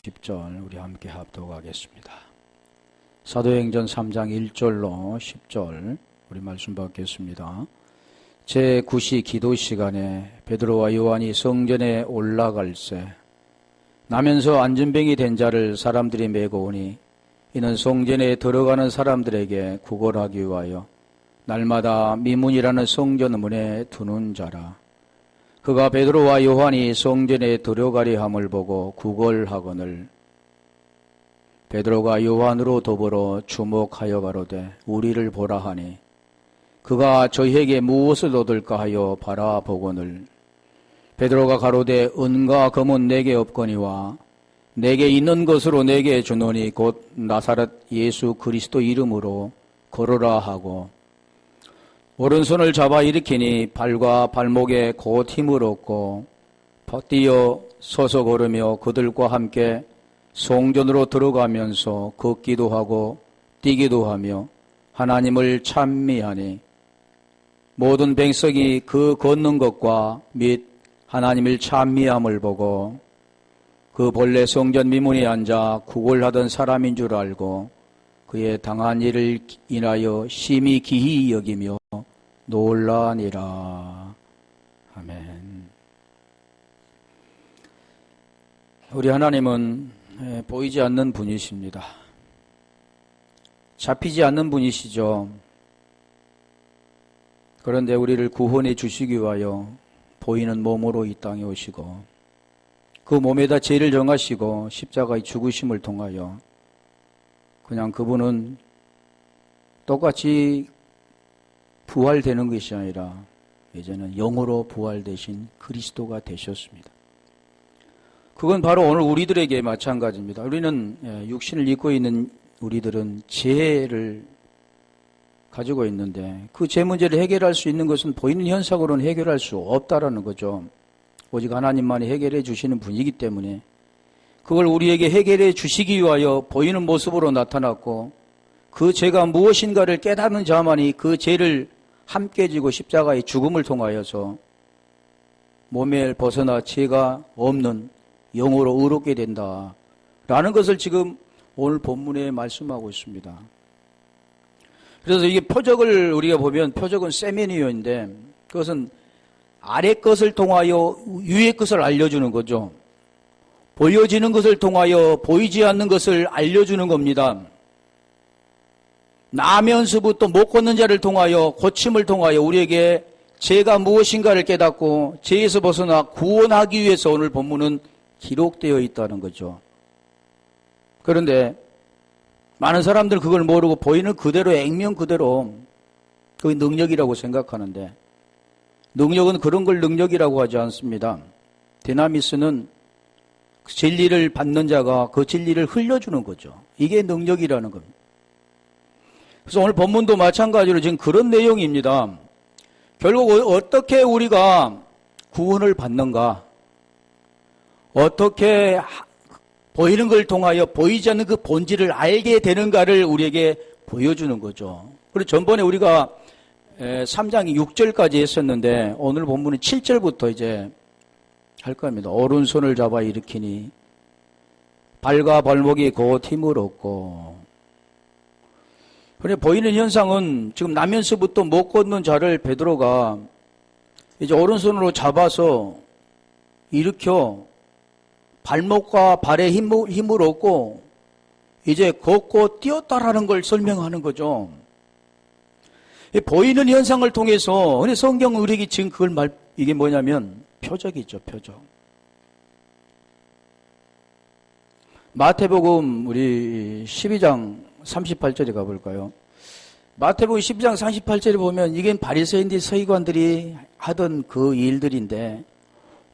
10절 우리 함께 합독하겠습니다. 사도행전 3장 1절로 10절 우리 말씀 받겠습니다. 제9시 기도 시간에 베드로와 요한이 성전에 올라갈새 나면서 안전병이 된 자를 사람들이 메고 오니 이는 성전에 들어가는 사람들에게 구걸하기 위하여 날마다 미문이라는 성전 문에 두는 자라. 그가 베드로와 요한이 성전에 들어가리 함을 보고 구걸하거늘 베드로가 요한으로 더불어 주목하여 가로되 우리를 보라 하니 그가 저희에게 무엇을 얻을까 하여 바라보거늘 베드로가 가로되 은과 금은 내게 없거니와 내게 있는 것으로 내게 주노니 곧 나사렛 예수 그리스도 이름으로 걸으라 하고 오른손을 잡아 일으키니 발과 발목에 곧 힘을 얻고 뛰어 서서 걸으며 그들과 함께 성전으로 들어가면서 걷기도 하고 뛰기도 하며 하나님을 찬미하니 모든 백성이 그 걷는 것과 및 하나님을 찬미함을 보고 그 본래 성전 미문에 앉아 구걸하던 사람인 줄 알고 그의 당한 일을 인하여 심히 기히 여기며 놀라니라. 아멘. 우리 하나님은 보이지 않는 분이십니다. 잡히지 않는 분이시죠. 그런데 우리를 구원해 주시기 위하여 보이는 몸으로 이 땅에 오시고 그 몸에다 죄를 정하시고 십자가의 죽으심을 통하여 그냥 그분은 똑같이 부활되는 것이 아니라 이제는 영으로 부활되신 그리스도가 되셨습니다. 그건 바로 오늘 우리들에게 마찬가지입니다. 우리는 육신을 입고 있는 우리들은 죄를 가지고 있는데 그 죄 문제를 해결할 수 있는 것은 보이는 현상으로는 해결할 수 없다라는 거죠. 오직 하나님만이 해결해 주시는 분이기 때문에 그걸 우리에게 해결해 주시기 위하여 보이는 모습으로 나타났고 그 죄가 무엇인가를 깨닫는 자만이 그 죄를 함께 지고 십자가의 죽음을 통하여서 몸에 벗어나 죄가 없는 영으로 의롭게 된다라는 것을 지금 오늘 본문에 말씀하고 있습니다. 그래서 이게 표적을 우리가 보면 표적은 세미니어인데 그것은 아래 것을 통하여 위의 것을 알려주는 거죠. 보여지는 것을 통하여 보이지 않는 것을 알려주는 겁니다. 나면서부터 못 걷는 자를 통하여 고침을 통하여 우리에게 죄가 무엇인가를 깨닫고 죄에서 벗어나 구원하기 위해서 오늘 본문은 기록되어 있다는 거죠. 그런데 많은 사람들은 그걸 모르고 보이는 그대로 액면 그대로 그게 능력이라고 생각하는데 능력은 그런 걸 능력이라고 하지 않습니다. 디나미스는 진리를 받는 자가 그 진리를 흘려주는 거죠. 이게 능력이라는 겁니다. 그래서 오늘 본문도 마찬가지로 지금 그런 내용입니다. 결국 어떻게 우리가 구원을 받는가? 어떻게 보이는 걸 통하여 보이지 않는 그 본질을 알게 되는가를 우리에게 보여주는 거죠. 그리고 전번에 우리가 3장 6절까지 했었는데 오늘 본문은 7절부터 이제 할 겁니다. 오른손을 잡아 일으키니 발과 발목이 곧 힘을 얻고 그래 보이는 현상은 지금 나면서부터 못 걷는 자를 베드로가 이제 오른손으로 잡아서 일으켜 발목과 발에 힘을 얻고 이제 걷고 뛰었다라는 걸 설명하는 거죠. 보이는 현상을 통해서 성경 우리에게 지금 그걸 이게 뭐냐면 표적이죠, 표적. 마태복음 우리 12장 38절에 가볼까요? 마태복음 12장 38절에 보면 이게 바리새인들 서기관들이 하던 그 일들인데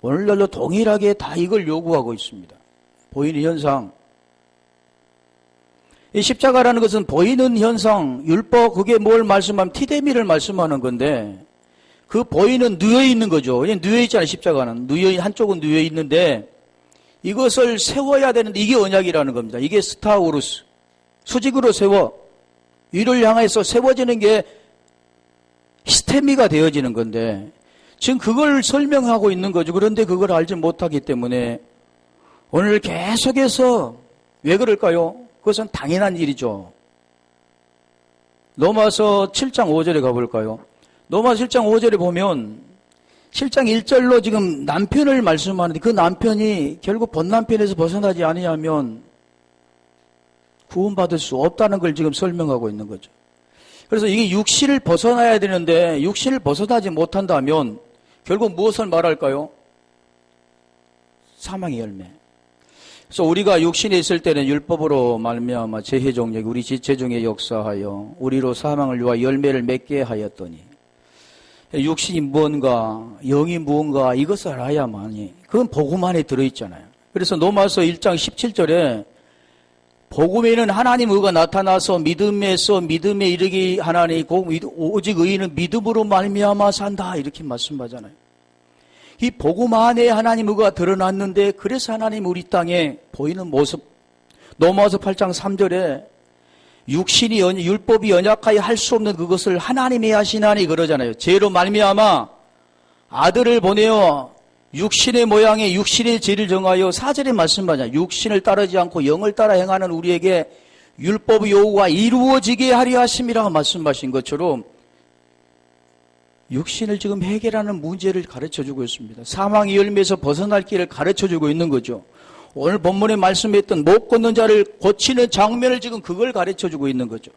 오늘날도 동일하게 다 이걸 요구하고 있습니다. 보이는 현상. 이 십자가라는 것은 보이는 현상, 율법 그게 뭘 말씀하면 티데미를 말씀하는 건데 그 보이는 누워 있는 거죠. 누워 있잖아요. 십자가는 한쪽은 누워 있는데 이것을 세워야 되는데 이게 언약이라는 겁니다. 이게 스타우루스 수직으로 세워 위를 향해서 세워지는 게 시스테미가 되어지는 건데 지금 그걸 설명하고 있는 거죠. 그런데 그걸 알지 못하기 때문에 오늘 계속해서 왜 그럴까요? 그것은 당연한 일이죠. 로마서 7장 5절에 가볼까요? 로마서 7장 5절에 보면 7장 1절로 지금 남편을 말씀하는데 그 남편이 결국 본 남편에서 벗어나지 아니하면 구원받을 수 없다는 걸 지금 설명하고 있는 거죠. 그래서 이게 육신을 벗어나야 되는데 육신을 벗어나지 못한다면 결국 무엇을 말할까요? 사망의 열매. 그래서 우리가 육신에 있을 때는 율법으로 말미암아 재해 종력이 우리 지체 중에 역사하여 우리로 사망을 위하여 열매를 맺게 하였더니 육신이 무언가 영이 무언가 이것을 알아야만이 그건 복음 안에 들어있잖아요. 그래서 로마서 1장 17절에 복음에는 하나님 의가 나타나서 믿음에서 믿음에 이르기 하나니 오직 의인은 믿음으로 말미암아 산다 이렇게 말씀하잖아요. 이 복음 안에 하나님 의가 드러났는데 그래서 하나님 우리 땅에 보이는 모습 로마서 8장 3절에 육신이 율법이 연약하여 할 수 없는 그것을 하나님이 하시나니 그러잖아요. 죄로 말미암아 아들을 보내어 육신의 모양에 육신의 죄를 정하여 4절에 말씀하잖아요. 육신을 따르지 않고 영을 따라 행하는 우리에게 율법의 요구가 이루어지게 하려 하심이라고 말씀하신 것처럼 육신을 지금 해결하는 문제를 가르쳐주고 있습니다. 사망의 열매에서 벗어날 길을 가르쳐주고 있는 거죠. 오늘 본문에 말씀했던 못 걷는 자를 고치는 장면을 지금 그걸 가르쳐주고 있는 거죠.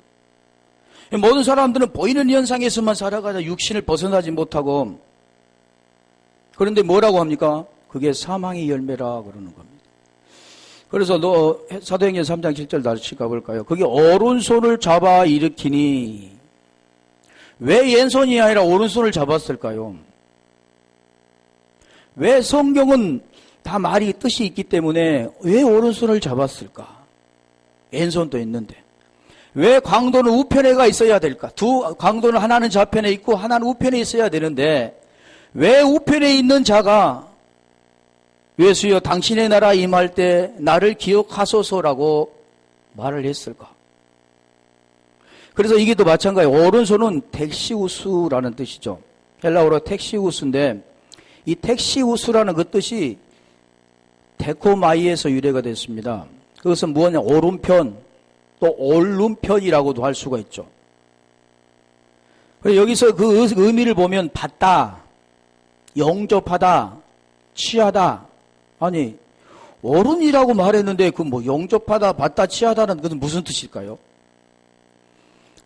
모든 사람들은 보이는 현상에서만 살아가다 육신을 벗어나지 못하고 그런데 뭐라고 합니까? 그게 사망의 열매라 그러는 겁니다. 그래서 사도행전 3장 7절 다시 가볼까요? 그게 오른손을 잡아 일으키니 왜 왼손이 아니라 오른손을 잡았을까요? 왜 성경은 다 말이 뜻이 있기 때문에 왜 오른손을 잡았을까? 왼손도 있는데 왜 광도는 우편에가 있어야 될까? 두 광도는 하나는 좌편에 있고 하나는 우편에 있어야 되는데 왜 우편에 있는 자가 예수여 당신의 나라 임할 때 나를 기억하소서라고 말을 했을까? 그래서 이게 또 마찬가지예요. 오른손은 텍시우스라는 뜻이죠. 헬라어로 텍시우스인데 이 텍시우스라는 그 뜻이 데코마이에서 유래가 됐습니다. 그것은 무엇이냐? 오른편 또 오른편이라고도 할 수가 있죠. 여기서 그 의미를 보면 받다, 영접하다, 취하다. 아니 오른이라고 말했는데 그 뭐 영접하다, 받다, 취하다는 것은 무슨 뜻일까요?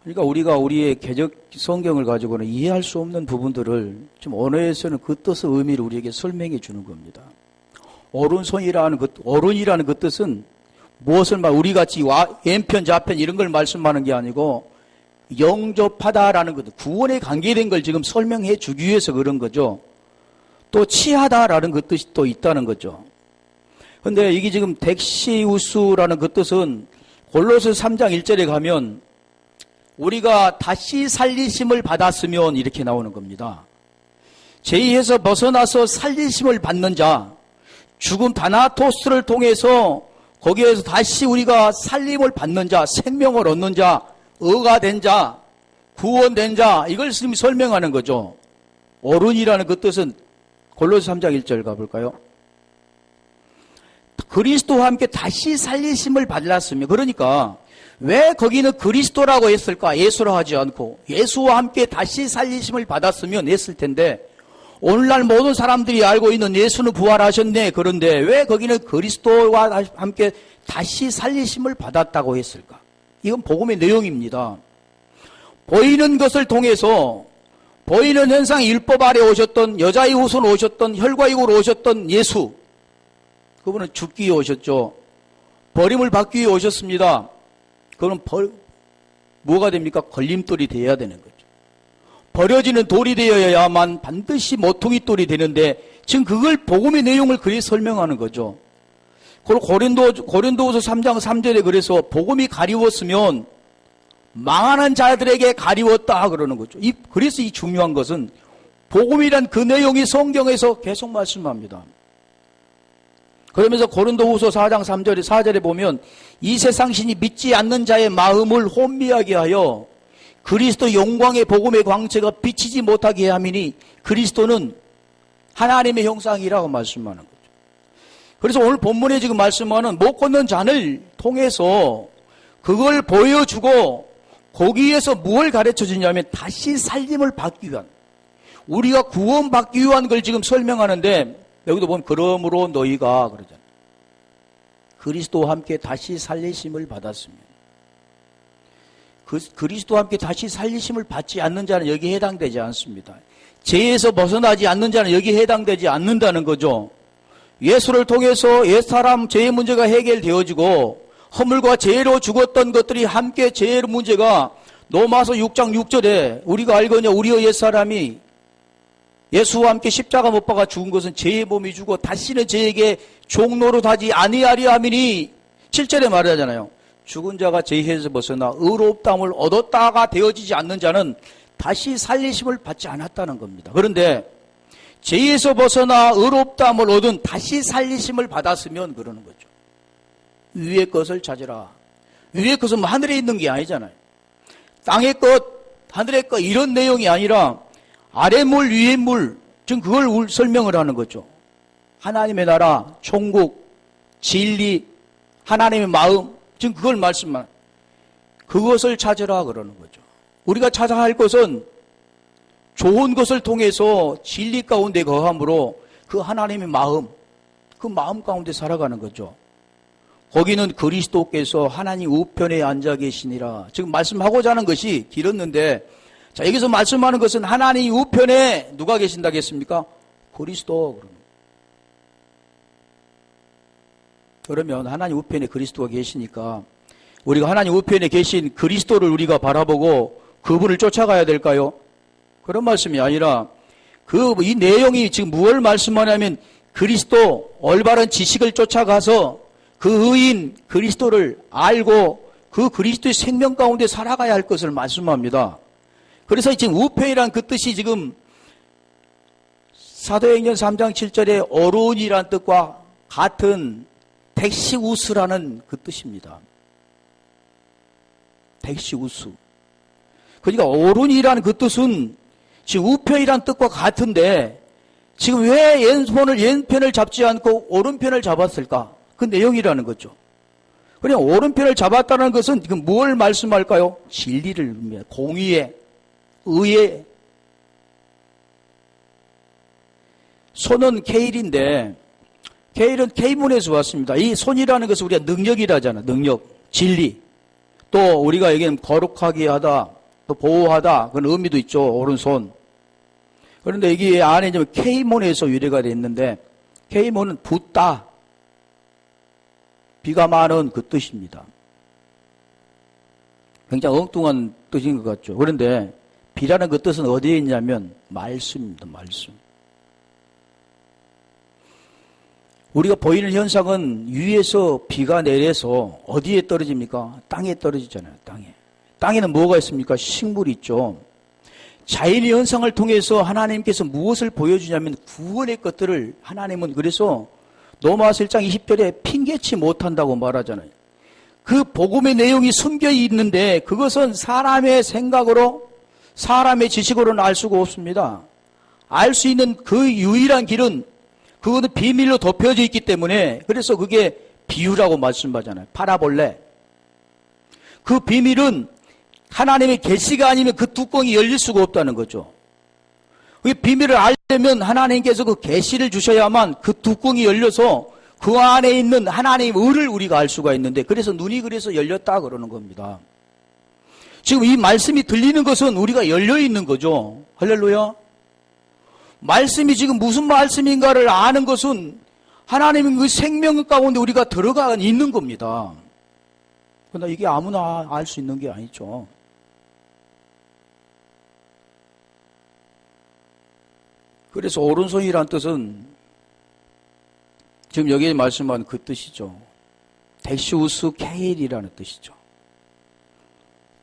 그러니까 우리가 우리의 개적 성경을 가지고는 이해할 수 없는 부분들을 지금 언어에서는 그 뜻의 의미를 우리에게 설명해 주는 겁니다. 오른손이라는 오른이라는 그 뜻은 무엇을 우리 같이 왼편, 좌편 이런 걸 말씀하는 게 아니고 영접하다라는 것, 구원에 관계된 걸 지금 설명해 주기 위해서 그런 거죠. 또 취하다라는 그 뜻이 또 있다는 거죠. 그런데 이게 지금 덱시우스라는 그 뜻은 골로새 3장 1절에 가면 우리가 다시 살리심을 받았으면 이렇게 나오는 겁니다. 죄에서 벗어나서 살리심을 받는 자, 죽음 다나토스를 통해서 거기에서 다시 우리가 살림을 받는 자, 생명을 얻는 자, 의가 된 자, 구원된 자, 이걸 지금 설명하는 거죠. 오른이라는 그 뜻은 골로새 3장 1절 가볼까요? 그리스도와 함께 다시 살리심을 받았으면, 그러니까 왜 거기는 그리스도라고 했을까? 예수라 하지 않고 예수와 함께 다시 살리심을 받았으면 했을 텐데 오늘날 모든 사람들이 알고 있는 예수는 부활하셨네. 그런데 왜 거기는 그리스도와 함께 다시 살리심을 받았다고 했을까? 이건 복음의 내용입니다. 보이는 것을 통해서 보이는 현상 율법 아래 오셨던 여자의 후손 오셨던 혈과육으로 오셨던 예수, 그분은 죽기 위해 오셨죠. 버림을 받기 위해 오셨습니다. 그럼 뭐가 됩니까? 걸림돌이 되어야 되는 거죠. 버려지는 돌이 되어야만 반드시 모퉁이 돌이 되는데 지금 그걸 복음의 내용을 그리 설명하는 거죠. 고린도후서 3장 3절에 그래서 복음이 가리웠으면 망하는 자들에게 가리웠다 그러는 거죠. 그래서 이 중요한 것은 복음이란 그 내용이 성경에서 계속 말씀합니다. 그러면서 고린도후서 4장 3절에 4절에 보면 이 세상 신이 믿지 않는 자의 마음을 혼미하게 하여 그리스도 영광의 복음의 광채가 비치지 못하게 함이니 그리스도는 하나님의 형상이라고 말씀하는 거죠. 그래서 오늘 본문에 지금 말씀하는 못 걷는 잔을 통해서 그걸 보여주고 거기에서 무엇을 가르쳐 주냐면 다시 살림을 받기 위한, 우리가 구원받기 위한 걸 지금 설명하는데, 여기도 보면 그러므로 너희가 그러잖아요. 그리스도와 함께 다시 살리심을 받았으면, 그리스도와 함께 다시 살리심을 받지 않는 자는 여기에 해당되지 않습니다. 죄에서 벗어나지 않는 자는 여기에 해당되지 않는다는 거죠. 예수를 통해서 옛사람 죄의 문제가 해결되어지고 허물과 죄로 죽었던 것들이 함께 죄의 문제가, 로마서 6장 6절에 우리가 알거냐 우리의 옛사람이 예수와 함께 십자가 못 박아 죽은 것은 죄의 몸이 죽어 다시는 죄에게 종노릇하지 아니하리 함이니 7절에 말하잖아요. 죽은 자가 죄에서 벗어나 의롭다함을 얻었다가 되어지지 않는 자는 다시 살리심을 받지 않았다는 겁니다. 그런데 죄에서 벗어나 의롭다함을 얻은 다시 살리심을 받았으면 그러는 거죠. 위의 것을 찾으라. 위의 것은 하늘에 있는 게 아니잖아요. 땅의 것, 하늘의 것 이런 내용이 아니라 아래 물, 위의 물, 지금 그걸 설명을 하는 거죠. 하나님의 나라, 천국, 진리, 하나님의 마음, 지금 그걸 말씀만, 그것을 찾으라 그러는 거죠. 우리가 찾아야 할 것은 좋은 것을 통해서 진리 가운데 거함으로 그 하나님의 마음, 그 마음 가운데 살아가는 거죠. 거기는 그리스도께서 하나님 우편에 앉아 계시니라. 지금 말씀하고자 하는 것이 길었는데, 자, 여기서 말씀하는 것은 하나님 우편에 누가 계신다겠습니까? 그리스도. 그러면 하나님 우편에 그리스도가 계시니까 우리가 하나님 우편에 계신 그리스도를 우리가 바라보고 그분을 쫓아가야 될까요? 그런 말씀이 아니라 이 내용이 지금 무엇을 말씀하냐면 그리스도, 올바른 지식을 쫓아가서 그 의인 그리스도를 알고 그 그리스도의 생명 가운데 살아가야 할 것을 말씀합니다. 그래서 지금 우편이란 그 뜻이 지금 사도행전 3장 7절에 어른이란 뜻과 같은 덱시우스라는 그 뜻입니다. 덱시우스. 그러니까 어른이라는 그 뜻은 지금 우편이란 뜻과 같은데 지금 왜 왼편을 잡지 않고 오른편을 잡았을까? 그 내용이라는 거죠. 그냥 오른편을 잡았다는 것은 지금 뭘 말씀할까요? 진리를 의미해요. 공의에, 의에. 손은 케일인데 케일은 K문에서 왔습니다. 이 손이라는 것은 우리가 능력이라잖아. 능력, 진리. 또 우리가 얘기하면 거룩하게 하다, 또 보호하다 그런 의미도 있죠. 오른손. 그런데 여기 안에 이제 K문에서 유래가 되어 있는데 K문은 붓다, 비가 많은 그 뜻입니다. 굉장히 엉뚱한 뜻인 것 같죠. 그런데 비라는 그 뜻은 어디에 있냐면 말씀입니다. 말씀. 우리가 보이는 현상은 위에서 비가 내려서 어디에 떨어집니까? 땅에 떨어지잖아요. 땅에. 땅에는 뭐가 있습니까? 식물이 있죠. 자연의 현상을 통해서 하나님께서 무엇을 보여주냐면 구원의 것들을 하나님은 그래서 로마서 1장 20절에 핑계치 못한다고 말하잖아요. 그 복음의 내용이 숨겨 있는데 그것은 사람의 생각으로 사람의 지식으로는 알 수가 없습니다. 알 수 있는 그 유일한 길은 그거는 비밀로 덮여져 있기 때문에 그래서 그게 비유라고 말씀하잖아요. 파라볼레. 그 비밀은 하나님의 계시가 아니면 그 뚜껑이 열릴 수가 없다는 거죠. 그 비밀을 알려면 하나님께서 그 계시를 주셔야만 그 뚜껑이 열려서 그 안에 있는 하나님의 의를 우리가 알 수가 있는데 그래서 눈이 그래서 열렸다 그러는 겁니다. 지금 이 말씀이 들리는 것은 우리가 열려 있는 거죠. 할렐루야. 말씀이 지금 무슨 말씀인가를 아는 것은 하나님의 그 생명 가운데 우리가 들어가 있는 겁니다. 그러나 이게 아무나 알 수 있는 게 아니죠. 그래서 오른손이란 뜻은 지금 여기에 말씀한 그 뜻이죠. 덱시우스 케일이라는 뜻이죠.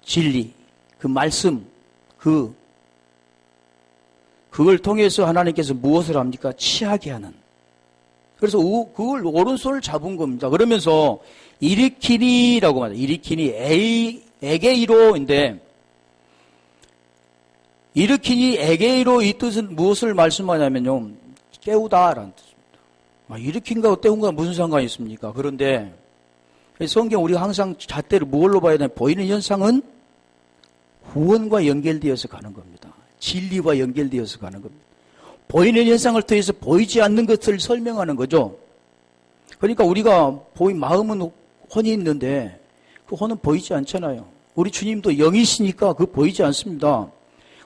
진리, 그 말씀, 그걸 통해서 하나님께서 무엇을 합니까? 취하게 하는. 그래서 그걸 오른손을 잡은 겁니다. 그러면서 일으키니라고 말해요. 일으키니 에게이로인데 일으키니 에게이로 이 뜻은 무엇을 말씀하냐면요. 깨우다라는 뜻입니다. 일으킨 거하고 때운 거가 무슨 상관이 있습니까? 그런데 성경 우리가 항상 잣대를 무엇로 봐야 되나? 보이는 현상은 구원과 연결되어서 가는 겁니다. 진리와 연결되어서 가는 겁니다. 보이는 현상을 통해서 보이지 않는 것을 설명하는 거죠. 그러니까 우리가 마음은 혼이 있는데 그 혼은 보이지 않잖아요. 우리 주님도 영이시니까 그 보이지 않습니다.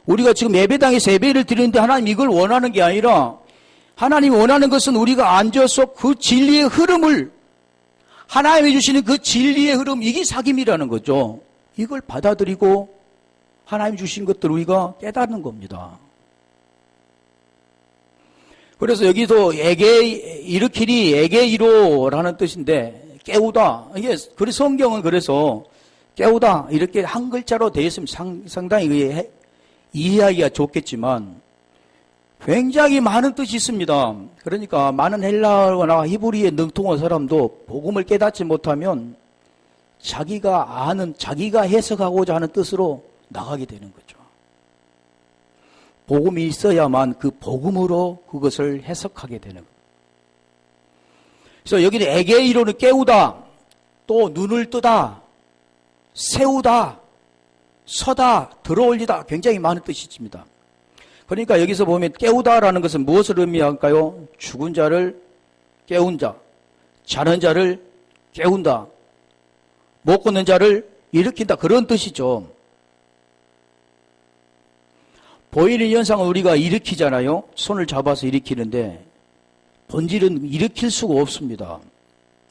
우리가 지금 예배당에서 예배를 드리는데 하나님 이걸 원하는 게 아니라 하나님이 원하는 것은 우리가 앉아서 그 진리의 흐름을 하나님이 주시는 그 진리의 흐름, 이게 사귐이라는 거죠. 이걸 받아들이고 하나님 주신 것들을 우리가 깨닫는 겁니다. 그래서 여기서 일으키니 에게이로라는 뜻인데 깨우다. 이게 그래서 성경은 그래서 깨우다 이렇게 한 글자로 되어 있으면 상당히 이해하기가 좋겠지만 굉장히 많은 뜻이 있습니다. 그러니까 많은 헬라어나 히브리에 능통한 사람도 복음을 깨닫지 못하면 자기가 아는, 자기가 해석하고자 하는 뜻으로 나가게 되는 거죠. 복음이 있어야만 그 복음으로 그것을 해석하게 되는 거예요. 그래서 여기는 에게이로는 깨우다, 또 눈을 뜨다, 세우다, 서다, 들어올리다, 굉장히 많은 뜻이 있습니다. 그러니까 여기서 보면 깨우다라는 것은 무엇을 의미할까요? 죽은 자를 깨운 자, 자는 자를 깨운다, 못 걷는 자를 일으킨다, 그런 뜻이죠. 보이는 현상을 우리가 일으키잖아요. 손을 잡아서 일으키는데 본질은 일으킬 수가 없습니다.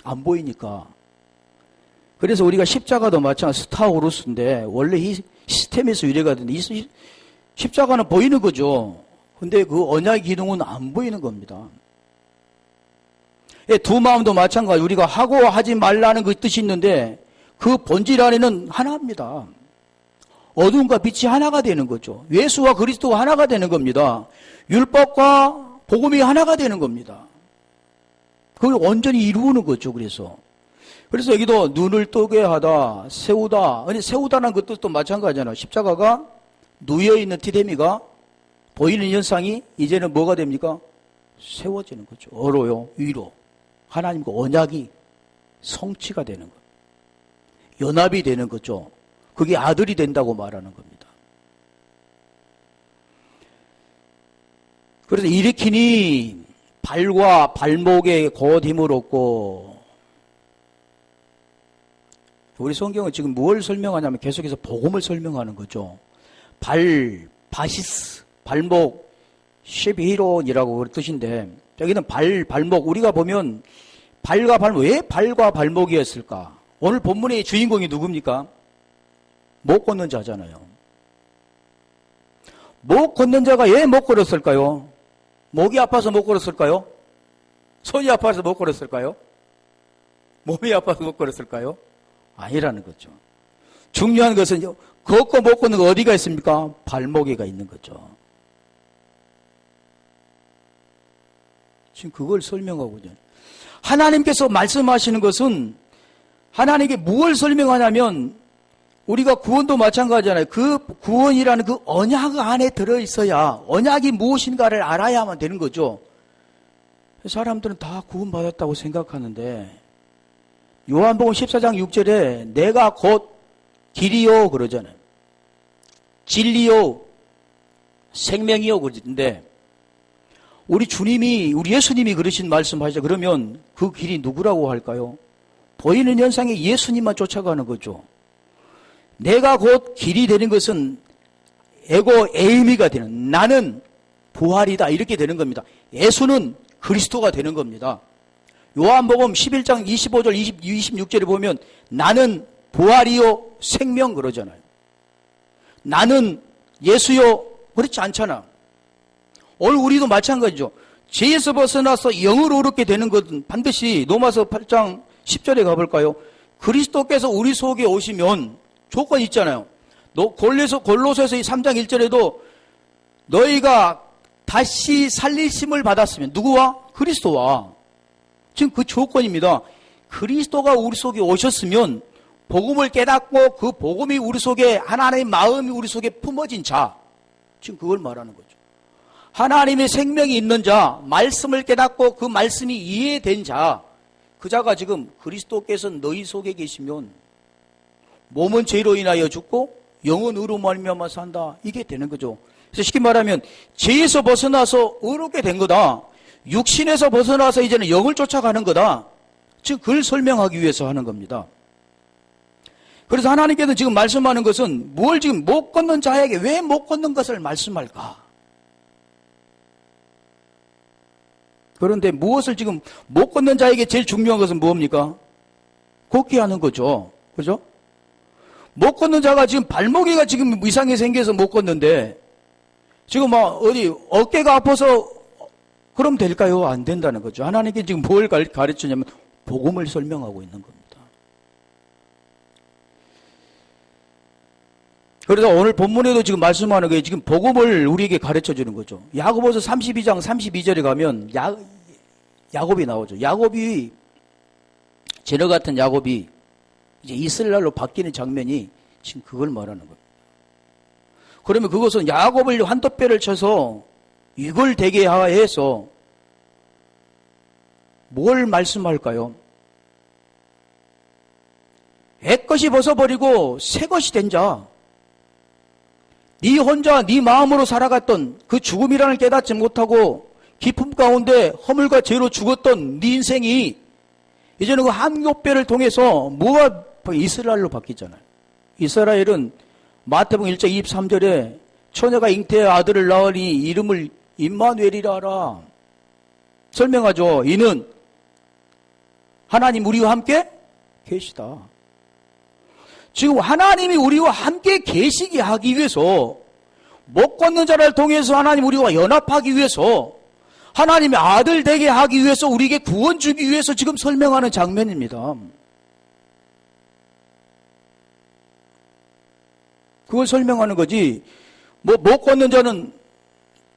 안 보이니까. 그래서 우리가 십자가도 마찬가지 스타우루스인데 원래 이 시스템에서 유래가던데 이 십자가는 보이는 거죠. 근데 그 언약의 기능은 안 보이는 겁니다. 두 마음도 마찬가지. 우리가 하고 하지 말라는 그 뜻이 있는데 그 본질 안에는 하나입니다. 어둠과 빛이 하나가 되는 거죠. 예수와 그리스도가 하나가 되는 겁니다. 율법과 복음이 하나가 되는 겁니다. 그걸 온전히 이루는 거죠. 그래서 여기도 눈을 뜨게 하다, 세우다. 아니, 세우다는 그 뜻도 마찬가지잖아요. 십자가가 누여있는 디데미가 보이는 현상이 이제는 뭐가 됩니까? 세워지는 거죠. 어로요, 위로. 하나님과 언약이 성취가 되는 거예요. 연합이 되는 거죠. 그게 아들이 된다고 말하는 겁니다. 그래서 일으키니 발과 발목에 곧 힘을 얻고, 우리 성경은 지금 뭘 설명하냐면 계속해서 복음을 설명하는 거죠. 바시스, 발목, 쉐비히론이라고 뜻인데, 여기는 발목, 우리가 보면 발과 발목, 왜 발과 발목이었을까? 오늘 본문의 주인공이 누굽니까? 못 걷는 자잖아요. 못 걷는 자가 왜 못 걸었을까요? 목이 아파서 못 걸었을까요? 손이 아파서 못 걸었을까요? 몸이 아파서 못 걸었을까요? 아니라는 거죠. 중요한 것은 걷고 못 걷는 거 어디가 있습니까? 발목에가 있는 거죠. 지금 그걸 설명하거든요. 하나님께서 말씀하시는 것은 하나님께 무엇을 설명하냐면 우리가 구원도 마찬가지잖아요. 그 구원이라는 그 언약 안에 들어있어야 언약이 무엇인가를 알아야만 되는 거죠. 사람들은 다 구원받았다고 생각하는데 요한복음 14장 6절에 내가 곧 길이요 그러잖아요. 진리요 생명이요 그러는데 우리 예수님이 그러신 말씀하시죠. 그러면 그 길이 누구라고 할까요? 보이는 현상에 예수님만 쫓아가는 거죠. 내가 곧 길이 되는 것은 에이미가 되는, 나는 부활이다 이렇게 되는 겁니다. 예수는 그리스도가 되는 겁니다. 요한복음 11장 25절 26절에 보면 나는 부활이요 생명 그러잖아요. 나는 예수요 그렇지 않잖아. 오늘 우리도 마찬가지죠. 죄에서 벗어나서 영으로 얻게 되는 것은 반드시 로마서 8장 10절에 가볼까요? 그리스도께서 우리 속에 오시면 조건이 있잖아요. 골로새서 3장 1절에도 너희가 다시 살리심을 받았으면 누구와? 그리스도와. 지금 그 조건입니다. 그리스도가 우리 속에 오셨으면 복음을 깨닫고 그 복음이 우리 속에 하나님의 마음이 우리 속에 품어진 자. 지금 그걸 말하는 거죠. 하나님의 생명이 있는 자, 말씀을 깨닫고 그 말씀이 이해된 자, 그 자가 지금 그리스도께서 너희 속에 계시면 몸은 죄로 인하여 죽고 영은 의로 말미암아 산다. 이게 되는 거죠. 그래서 쉽게 말하면 죄에서 벗어나서 의롭게 된 거다. 육신에서 벗어나서 이제는 영을 쫓아가는 거다. 즉 그걸 설명하기 위해서 하는 겁니다. 그래서 하나님께서 지금 말씀하는 것은 뭘 지금 못 걷는 자에게 왜 못 걷는 것을 말씀할까? 그런데 무엇을 지금 못 걷는 자에게 제일 중요한 것은 뭡니까? 걷게 하는 거죠. 그죠? 못 걷는 자가 지금 발목이가 지금 이상하게 생겨서 못 걷는데 지금 막 어디 어깨가 아파서 그럼 될까요? 안 된다는 거죠. 하나님께 지금 뭘 가르치냐면 복음을 설명하고 있는 겁니다. 그래서 오늘 본문에도 지금 말씀하는 게 지금 복음을 우리에게 가르쳐 주는 거죠. 야고보서 32장 32절에 가면 야곱이 나오죠. 야곱이 제너 같은 야곱이 이제 이스라엘로 바뀌는 장면이 지금 그걸 말하는 겁니다. 그러면 그것은 야곱을 환도뼈를 쳐서 이걸 되게 해서 뭘 말씀할까요? 옛것이 벗어버리고 새것이 된 자, 네 혼자 네 마음으로 살아갔던 그 죽음이라는 깨닫지 못하고 깊음 가운데 허물과 죄로 죽었던 네 인생이 이제는 그 한교뼈를 통해서 뭐가 이스라엘로 바뀌잖아요. 이스라엘은 마태복음 1장 23절에 처녀가 잉태의 아들을 낳으니 이름을 임마누엘이라 하라 설명하죠. 이는 하나님 우리와 함께 계시다. 지금 하나님이 우리와 함께 계시게 하기 위해서 못 걷는 자를 통해서 하나님 우리와 연합하기 위해서 하나님의 아들 되게 하기 위해서 우리에게 구원 주기 위해서 지금 설명하는 장면입니다. 그걸 설명하는 거지. 못 걷는 자는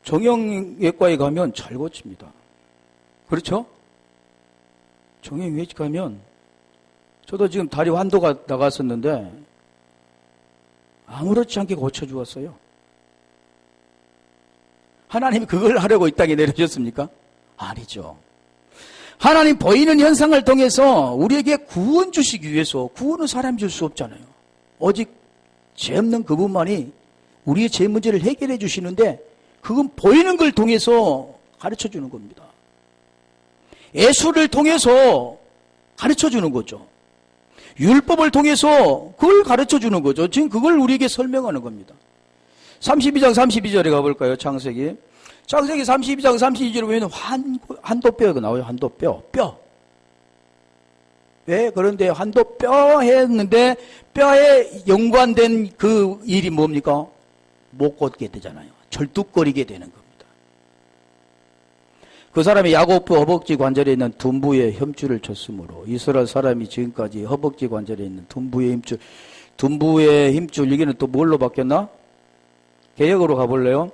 정형외과에 가면 잘 고칩니다. 그렇죠? 정형외과에 가면 저도 지금 다리 환도가 나갔었는데 아무렇지 않게 고쳐주었어요. 하나님이 그걸 하려고 이 땅에 내려주셨습니까? 아니죠. 하나님 보이는 현상을 통해서 우리에게 구원 주시기 위해서 구원은 사람이 줄 수 없잖아요. 오직 죄 없는 그분만이 우리의 죄 문제를 해결해 주시는데 그건 보이는 걸 통해서 가르쳐 주는 겁니다. 예수를 통해서 가르쳐 주는 거죠. 율법을 통해서 그걸 가르쳐 주는 거죠. 지금 그걸 우리에게 설명하는 겁니다. 32장 32절에 가볼까요? 창세기 32장 32절에 보면 한도뼈가 나와요. 한도뼈. 뼈. 왜? 그런데 한도뼈 했는데 뼈에 연관된 그 일이 뭡니까? 못 걷게 되잖아요. 절뚝거리게 되는 겁니다. 그 사람이 야곱 허벅지 관절에 있는 둔부에 힘줄을 쳤으므로 이스라엘 사람이 지금까지 허벅지 관절에 있는 둔부의 힘줄 여기는 또 뭘로 바뀌었나? 개역으로 가볼래요?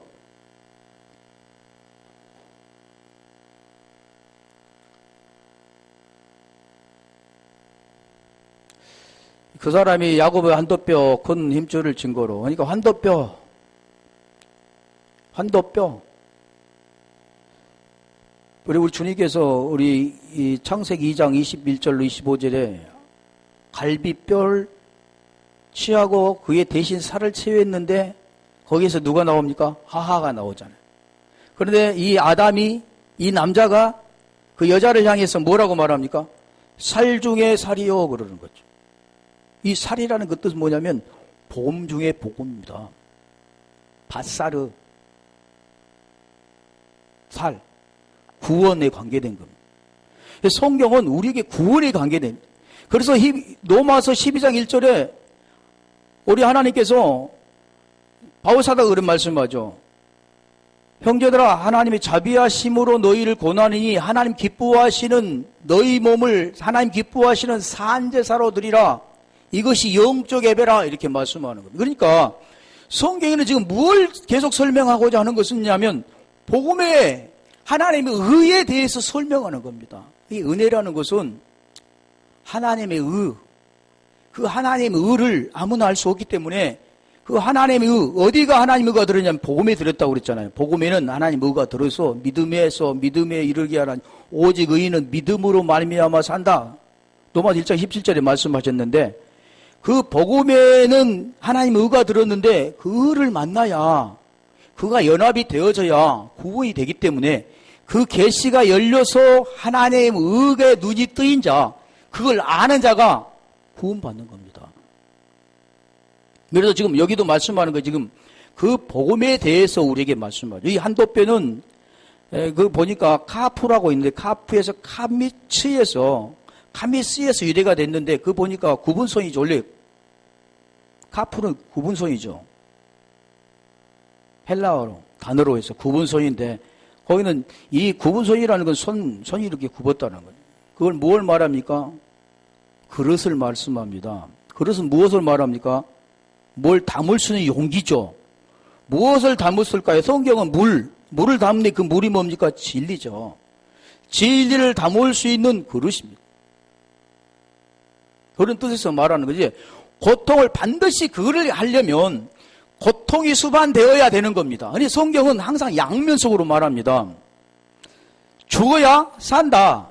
그 사람이 야곱의 한도뼈 큰 힘줄을 친 거로 그러니까 한도뼈 우리 주님께서 우리 이 창세기 2장 21절로 25절에 갈비뼈를 취하고 그에 대신 살을 채웠는데 거기에서 누가 나옵니까? 하하가 나오잖아요. 그런데 이 아담이 이 남자가 그 여자를 향해서 뭐라고 말합니까? 살 중에 살이요 그러는 거죠. 이 살이라는 그 뜻은 뭐냐면 복음 중에 복음입니다. 밭사르 살 구원에 관계된 겁니다. 성경은 우리에게 구원에 관계된 그래서 로마서 12장 1절에 우리 하나님께서 바울사도가 그런 말씀하죠. 형제들아 하나님의 자비하심으로 너희를 고난이니 하나님 기뻐하시는 너희 몸을 하나님 기뻐하시는 산제사로 드리라. 이것이 영적 예배라 이렇게 말씀하는 겁니다. 그러니까 성경에는 지금 뭘 계속 설명하고자 하는 것이냐면 복음의 하나님의 의에 대해서 설명하는 겁니다. 이 은혜라는 것은 하나님의 의, 그 하나님의 의를 아무나 알 수 없기 때문에 그 하나님의 어디가 하나님의 의가 들었냐면 복음에 들었다고 그랬잖아요. 복음에는 하나님의 의가 들어서 믿음에 이르게 하라니 오직 의인은 믿음으로 말미암아 산다. 로마서 1장 17절에 말씀하셨는데 그 복음에는 하나님의 의가 들었는데 그 의를 만나야 그가 연합이 되어져야 구원이 되기 때문에 그 계시가 열려서 하나님의 의의 눈이 뜨인 자, 그걸 아는 자가 구원받는 겁니다. 그래서 지금 여기도 말씀하는 거 지금 그 복음에 대해서 우리에게 말씀하죠. 이 한도표는 그 보니까 카프라고 있는데 카프에서 카미츠에서 유래가 됐는데 그 보니까 구분선이죠. 원래 카프는 구분선이죠. 헬라어로 단어로 해서 구분선인데 거기는 이 구분선이라는 건 손이 이렇게 굽었다는 거예요. 그걸 뭘 말합니까? 그릇을 말씀합니다. 그릇은 무엇을 말합니까? 뭘 담을 수 있는 용기죠. 무엇을 담았을까요? 성경은 물을 담는 그 물이 뭡니까? 진리죠. 진리를 담을 수 있는 그릇입니다. 그런 뜻에서 말하는 거지. 고통을 반드시 그걸 하려면 고통이 수반되어야 되는 겁니다. 아니 성경은 항상 양면속으로 말합니다. 죽어야 산다.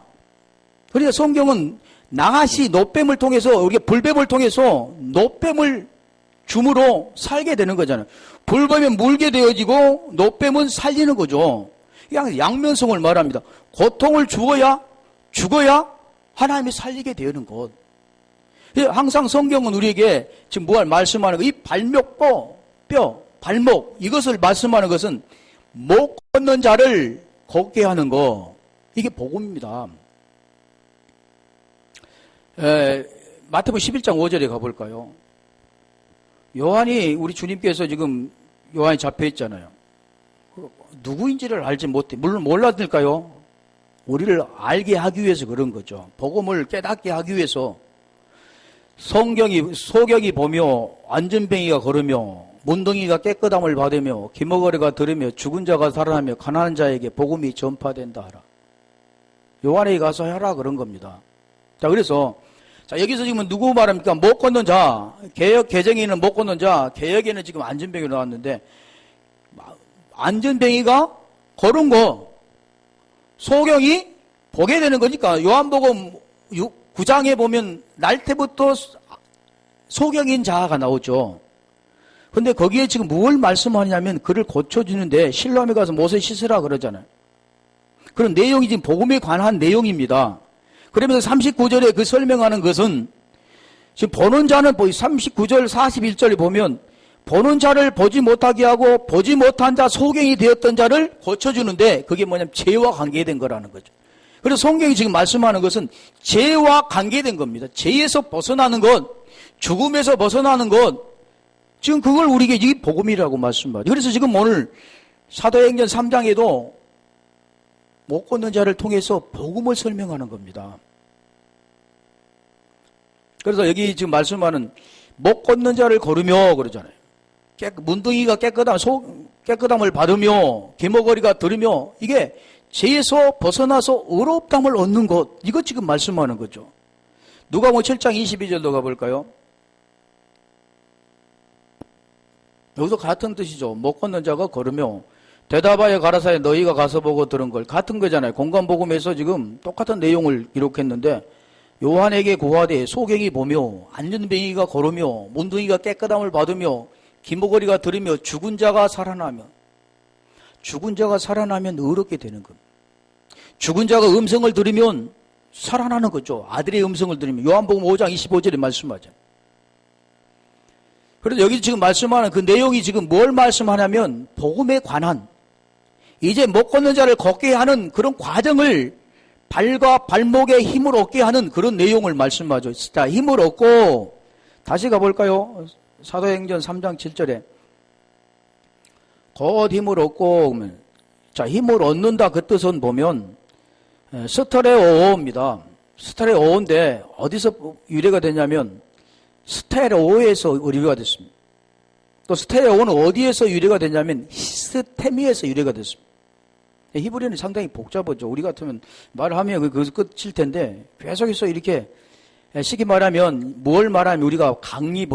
그러니까 성경은 나하시 노뱀을 통해서 우리가 불뱀을 통해서 노뱀을 줌으로 살게 되는 거잖아요. 불뱀은 물게 되어지고 노뱀은 살리는 거죠. 그냥 양면성을 말합니다. 고통을 죽어야 하나님이 살리게 되는 것. 항상 성경은 우리에게 지금 뭘 말씀하는 거, 이 발목, 이것을 말씀하는 것은 못 걷는 자를 걷게 하는 거. 이게 복음입니다. 마태복음 11장 5절에 가볼까요? 요한이 우리 주님께서 지금 요한이 잡혀 있잖아요. 누구인지를 알지 못해. 물론 몰랐을까요? 우리를 알게 하기 위해서 그런 거죠. 복음을 깨닫게 하기 위해서 소경이 보며 안전뱅이가 걸으며 문둥이가 깨끗함을 받으며 기머거리가 들으며 죽은 자가 살아나며 가난한 자에게 복음이 전파된다 하라. 요한에게 가서 하라 그런 겁니다. 자, 그래서 자, 여기서 지금 누구 말합니까? 못 걷는 자. 개정에는 못 걷는 자. 개혁에는 지금 안전뱅이로 나왔는데, 안전뱅이가 걸은 거, 소경이 보게 되는 거니까, 요한복음 9장에 보면, 날 때부터 소경인 자가 나오죠. 근데 거기에 지금 뭘 말씀하냐면, 그를 고쳐주는데, 실로암에 가서 못을 씻으라 그러잖아요. 그런 내용이 지금 복음에 관한 내용입니다. 그러면서 39절에 그 설명하는 것은 지금 보는 자는 39절 41절에 보면 보는 자를 보지 못하게 하고 보지 못한 자 소경이 되었던 자를 고쳐주는데 그게 뭐냐면 죄와 관계된 거라는 거죠. 그래서 성경이 지금 말씀하는 것은 죄와 관계된 겁니다. 죄에서 벗어나는 것, 죽음에서 벗어나는 것, 지금 그걸 우리에게 이 복음이라고 말씀하죠. 그래서 지금 오늘 사도행전 3장에도 못 걷는 자를 통해서 복음을 설명하는 겁니다. 그래서 여기 지금 말씀하는 못 걷는 자를 걸으며 그러잖아요. 문둥이가 깨끗함을 받으며 기머거리가 들으며 이게 죄에서 벗어나서 의롭담을 얻는 것, 이거 지금 말씀하는 거죠. 누가복음 7장 22절로 가볼까요? 여기서 같은 뜻이죠. 못 걷는 자가 걸으며 대답하여 가라사대 너희가 가서 보고 들은 걸 같은 거잖아요. 공관복음에서 지금 똑같은 내용을 기록했는데 요한에게 고하되 소경이 보며 안전뱅이가 걸으며 문둥이가 깨끗함을 받으며 기머거리가 들으며 죽은 자가 살아나면 의롭게 되는 겁니다. 죽은 자가 음성을 들으면 살아나는 거죠. 아들의 음성을 들으면 요한복음 5장 25절에 말씀하죠. 그래서 여기 지금 말씀하는 그 내용이 지금 뭘 말씀하냐면 복음에 관한 이제 못 걷는 자를 걷게 하는 그런 과정을 발과 발목에 힘을 얻게 하는 그런 내용을 말씀하죠. 자, 힘을 얻고 다시 가볼까요? 사도행전 3장 7절에 곧 힘을 얻고 자, 힘을 얻는다 그 뜻은 보면 스테레오입니다. 스테레오인데 어디서 유래가 되냐면 스테레오에서 유래가 됐습니다. 또 스테레오는 어디에서 유래가 되냐면 히스테미에서 유래가 됐습니다. 히브리어는 상당히 복잡하죠. 우리 같으면 말하면 그것이 끝일 텐데 계속해서 이렇게 쉽게 말하면 뭘 말하면 우리가 강의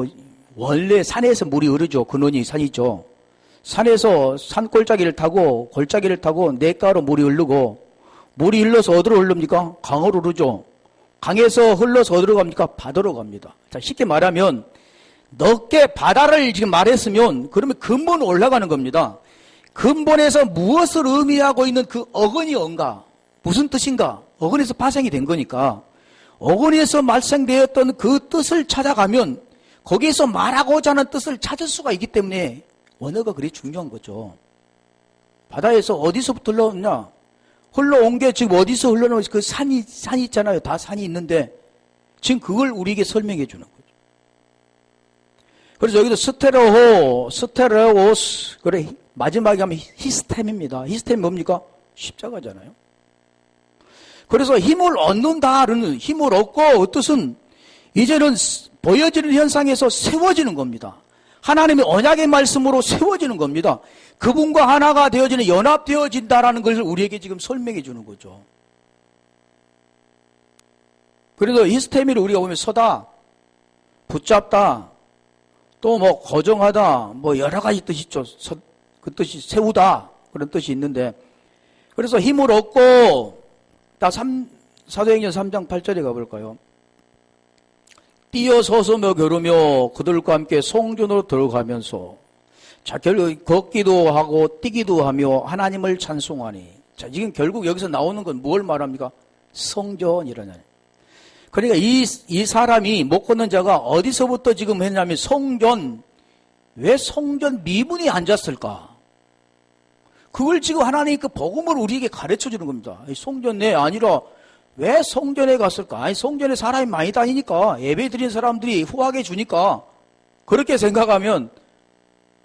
원래 산에서 물이 흐르죠. 근원이 산이죠. 산에서 산 골짜기를 타고 냇가로 물이 흐르고, 물이 흘러서 어디로 흐릅니까? 강으로 흐르죠. 강에서 흘러서 어디로 갑니까? 바다로 갑니다. 자, 쉽게 말하면 넓게 바다를 지금 말했으면 그러면 근본 올라가는 겁니다. 근본에서 무엇을 의미하고 있는 그 어근이 뭔가, 무슨 뜻인가? 어근에서 파생이 된 거니까 어근에서 발생되었던 그 뜻을 찾아가면 거기에서 말하고자 하는 뜻을 찾을 수가 있기 때문에 언어가 그리 중요한 거죠. 바다에서 어디서부터 흘러오냐? 흘러온 게 지금 어디서 흘러나오는 그 산이 있잖아요. 다 산이 있는데 지금 그걸 우리에게 설명해 주는 거죠. 그래서 여기도 스테레오스, 그래, 마지막에 하면 히스템입니다. 히스템이 뭡니까? 십자가잖아요. 그래서 힘을 얻는다는, 힘을 얻고 뜻은 이제는 보여지는 현상에서 세워지는 겁니다. 하나님의 언약의 말씀으로 세워지는 겁니다. 그분과 하나가 되어지는, 연합되어진다라는 것을 우리에게 지금 설명해 주는 거죠. 그래서 히스테미를 우리가 보면 서다, 붙잡다, 또 뭐 고정하다, 뭐 여러 가지 뜻이 있죠. 그 뜻이 세우다, 그런 뜻이 있는데, 그래서 힘을 얻고, 사도행전 3장 8절에 가볼까요? 뛰어서서며 겨루며 그들과 함께 성전으로 들어가면서, 자, 결국 걷기도 하고 뛰기도 하며 하나님을 찬송하니. 자, 지금 결국 여기서 나오는 건 뭘 말합니까? 성전이라는. 그러니까 이 사람이 못 걷는 자가 어디서부터 지금 했냐면 성전, 왜 성전 미문에 앉았을까? 그걸 지금 하나님이 그 복음을 우리에게 가르쳐 주는 겁니다. 성전 내 아니라 왜 성전에 갔을까? 아니, 성전에 사람이 많이 다니니까, 예배 드린 사람들이 후하게 주니까, 그렇게 생각하면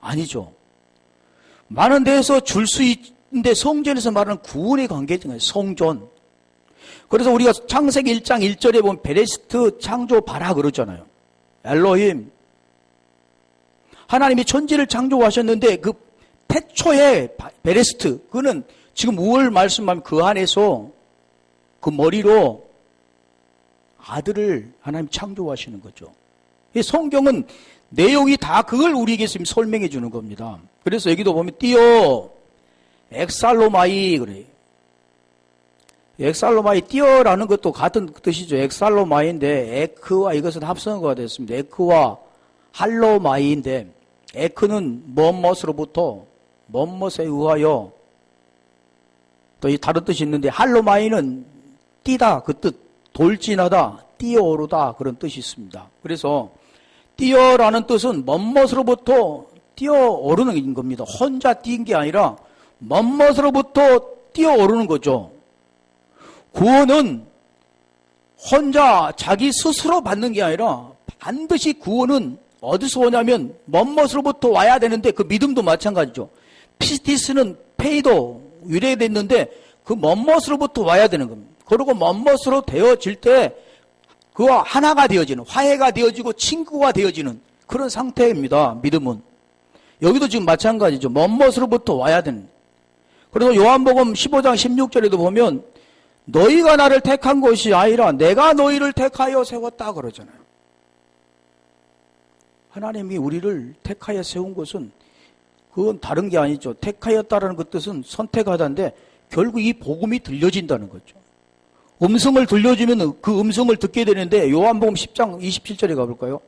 아니죠. 많은 데에서 줄 수 있는데 성전에서 말하는 구원의 관계잖아요. 성전. 그래서 우리가 창세기 1장 1절에 보면 베레시트 창조 바라 그러잖아요. 엘로힘. 하나님이 천지를 창조하셨는데 그 태초의 베레시트, 그는 지금 5월 말씀하면 그 안에서 그 머리로 아들을 하나님 창조하시는 거죠. 이 성경은 내용이 다 그걸 우리에게 지금 설명해 주는 겁니다. 그래서 여기도 보면 띄어, 엑살로마이 그래요. 엑살로마이, 띄어라는 것도 같은 뜻이죠. 엑살로마이인데 에크와 이것은 합성어가 됐습니다. 에크와 할로마이인데 에크는 뭐뭇으로부터 뭐뭇에 의하여, 또 이 다른 뜻이 있는데 할로마이는 뛰다, 그 뜻, 돌진하다, 뛰어오르다, 그런 뜻이 있습니다. 그래서 뛰어라는 뜻은 멋멋으로부터 뛰어오르는 겁니다. 혼자 뛴 게 아니라 멋멋으로부터 뛰어오르는 거죠. 구원은 혼자 자기 스스로 받는 게 아니라 반드시 구원은 어디서 오냐면 멋멋으로부터 와야 되는데, 그 믿음도 마찬가지죠. 피스티스는 페이도 유래됐는데 그 멋멋으로부터 와야 되는 겁니다. 그리고 멋멋으로 되어질 때 그와 하나가 되어지는, 화해가 되어지고 친구가 되어지는 그런 상태입니다. 믿음은. 여기도 지금 마찬가지죠. 멋멋으로부터 와야 되는. 그래서 요한복음 15장 16절에도 보면 너희가 나를 택한 것이 아니라 내가 너희를 택하여 세웠다 그러잖아요. 하나님이 우리를 택하여 세운 것은 그건 다른 게 아니죠. 택하였다라는 그 뜻은 선택하다인데 결국 이 복음이 들려진다는 거죠. 음성을 들려주면 그 음성을 듣게 되는데, 요한복음 10장 27절에 가볼까요?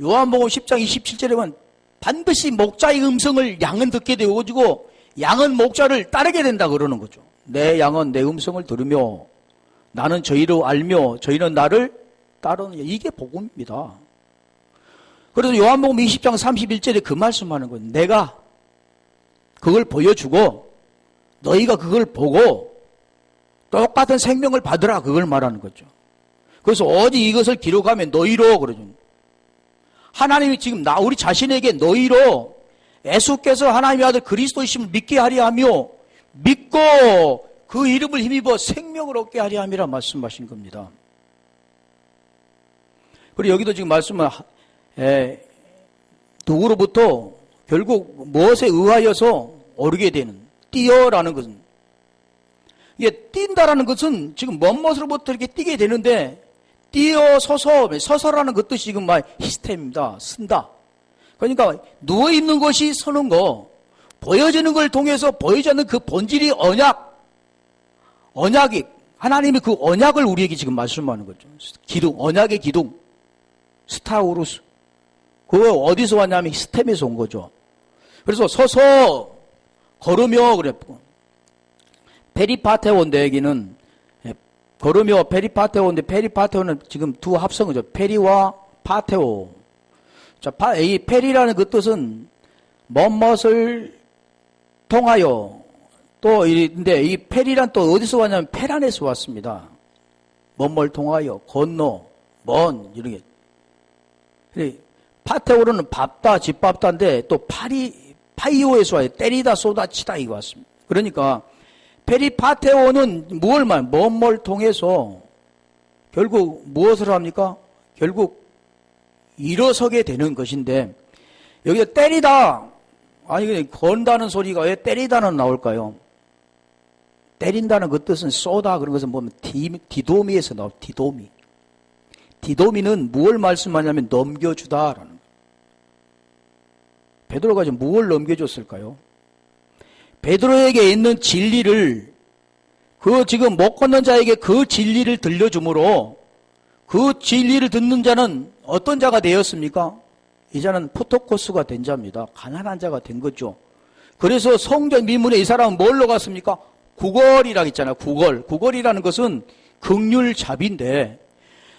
요한복음 10장 27절에 보면 반드시 목자의 음성을 양은 듣게 되어지고 양은 목자를 따르게 된다 그러는 거죠. 내 양은 내 음성을 들으며 나는 저희를 알며 저희는 나를 따르느냐. 이게 복음입니다. 그래서 요한복음 20장 31절에 그 말씀하는 거예요. 내가 그걸 보여주고 너희가 그걸 보고 똑같은 생명을 받으라, 그걸 말하는 거죠. 그래서 오직 이것을 기록하면 너희로 그러죠. 하나님이 지금 우리 자신에게 너희로 예수께서 하나님의 아들 그리스도이심을 믿게 하려 하며 믿고 그 이름을 힘입어 생명을 얻게 하려 함이라 말씀하신 겁니다. 그리고 여기도 지금 말씀은 누구로부터 결국 무엇에 의하여서 오르게 되는, 뛰어라는 것은, 이게 뛴다라는 것은 지금 멋멋으로부터 이렇게 뛰게 되는데, 뛰어서서, 서서라는 그 뜻이 지금 히스템입니다. 쓴다. 그러니까 누워있는 것이 서는 거, 보여지는 걸 통해서 보이지 않는 그 본질이 언약이, 하나님이 그 언약을 우리에게 지금 말씀하는 거죠. 기둥, 언약의 기둥, 스타우루스. 그거 어디서 왔냐면 히스템에서 온 거죠. 그래서 서서 걸으며 그랬고, 페리파테온 대기는 걸으며 페리파테오인데, 페리파테오는 지금 두 합성어죠. 페리와 파테오. 자, 이 페리라는 그 뜻은 멋을 통하여, 또, 근데 이 페리란 또 어디서 왔냐면 페란에서 왔습니다. 멋을 통하여, 건너, 먼, 이런 게. 파테오로는 밟다, 짓밟다인데, 또 파이오에서 와요. 때리다, 쏟아치다, 이거 왔습니다. 그러니까, 페리파테오는 멋을 통해서 결국 무엇을 합니까? 결국 일어서게 되는 것인데, 여기서 때리다, 아니, 건다는 소리가 왜 때리다는 나올까요? 때린다는 그 뜻은 쏘다, 그런 것은 보면 디도미에서 나올 디도미. 디도미는 무엇을 말씀하냐면 넘겨주다라는 거예요. 베드로가 지금 무엇을 넘겨줬을까요? 베드로에게 있는 진리를, 그 지금 못 걷는 자에게 그 진리를 들려주므로 그 진리를 듣는 자는 어떤 자가 되었습니까? 이자는 포토코스가 된 자입니다. 가난한 자가 된 거죠. 그래서 성전 미문에 이 사람은 뭘로 갔습니까? 구걸이라고 했잖아요. 구걸이라는 것은 긍휼잡인데,